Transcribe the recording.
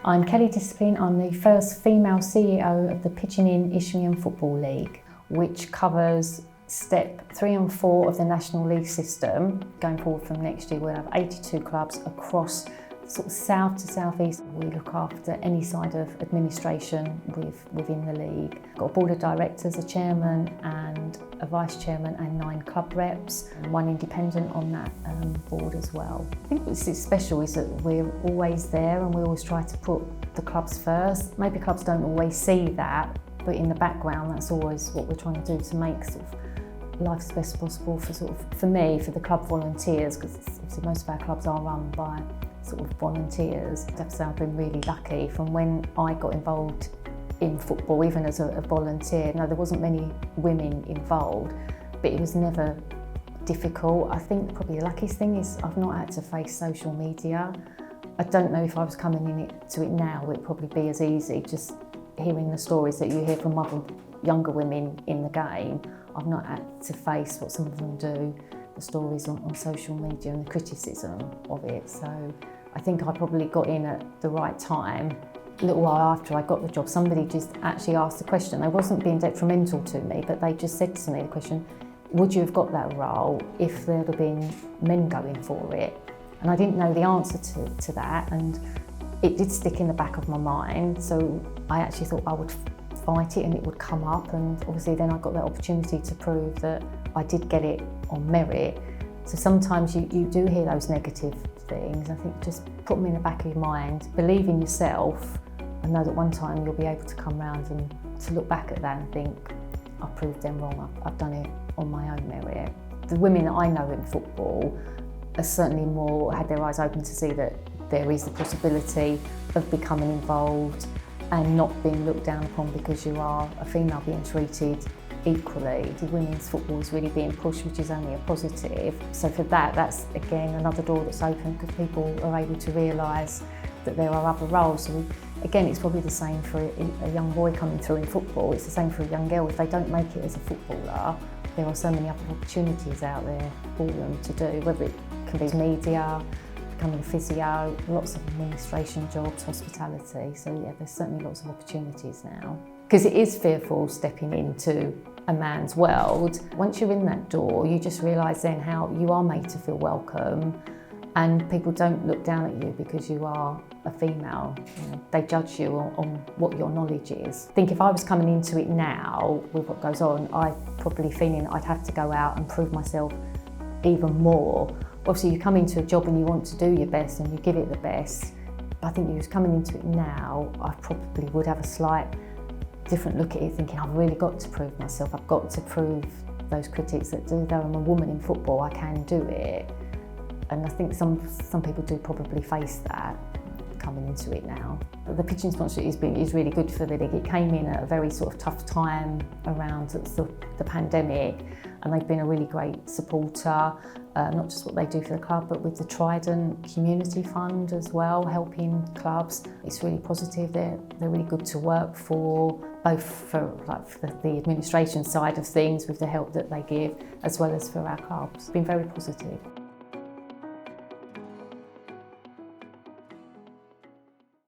I'm Kellie Discipline. I'm the first female CEO of the Pitching In Isthmian Football League, which covers step 3 and 4 of the National League system. Going forward from next year, we'll have 82 clubs across sort of south to southeast. We look after any side of administration within the league. We've got a board of directors, a chairman and a vice chairman and 9 club reps, and 1 independent on that board as well. I think what's special is that we're always there and we always try to put the clubs first. Maybe clubs don't always see that, but in the background that's always what we're trying to do to make sort of life as best possible for me, for the club volunteers, because obviously most of our clubs are run by sort of volunteers. I have to say I've been really lucky from when I got involved in football, even as a volunteer. No, there wasn't many women involved, but it was never difficult. I think probably the luckiest thing is I've not had to face social media. I don't know if I was coming into it now, it'd probably be as easy. Just hearing the stories that you hear from other younger women in the game, I've not had to face what some of them do, the stories on social media and the criticism of it. So I think I probably got in at the right time. A little while after I got the job, somebody just actually asked the question. They wasn't being detrimental to me, but they just said to me the question, would you have got that role if there had been men going for it? And I didn't know the answer to that, and it did stick in the back of my mind. So I actually thought I would fight it and it would come up, and obviously then I got that opportunity to prove that I did get it on merit. So sometimes you do hear those negative things. I think just put them in the back of your mind, believe in yourself, and know that one time you'll be able to come round and to look back at that and think, I proved them wrong, I've done it on my own merit. The women that I know in football are certainly more had their eyes open to see that there is the possibility of becoming involved and not being looked down upon because you are a female, being treated equally. The women's football is really being pushed, which is only a positive. So for that, that's again another door that's open because people are able to realise that there are other roles. So again, it's probably the same for a young boy coming through in football. It's the same for a young girl. If they don't make it as a footballer, there are so many other opportunities out there for them to do, whether it can be media, becoming a physio, lots of administration jobs, hospitality. So yeah, there's certainly lots of opportunities now. Because it is fearful stepping into a man's world. Once you're in that door, you just realise then how you are made to feel welcome, and people don't look down at you because you are a female. You know, they judge you on what your knowledge is. I think if I was coming into it now with what goes on, I'm probably feeling I'd have to go out and prove myself even more. Obviously you come into a job and you want to do your best and you give it the best. But I think if you was coming into it now, I probably would have a slight different look at it, thinking I've really got to prove myself. I've got to prove those critics that though I'm a woman in football, I can do it. And I think some people do probably face that coming into it now. But the pitching sponsorship is really good for the league. It came in at a very sort of tough time around the pandemic, and they've been a really great supporter, not just what they do for the club, but with the Trident Community Fund as well, helping clubs. It's really positive. They're really good to work for, both for the administration side of things with the help that they give, as well as for our clubs. It's been very positive.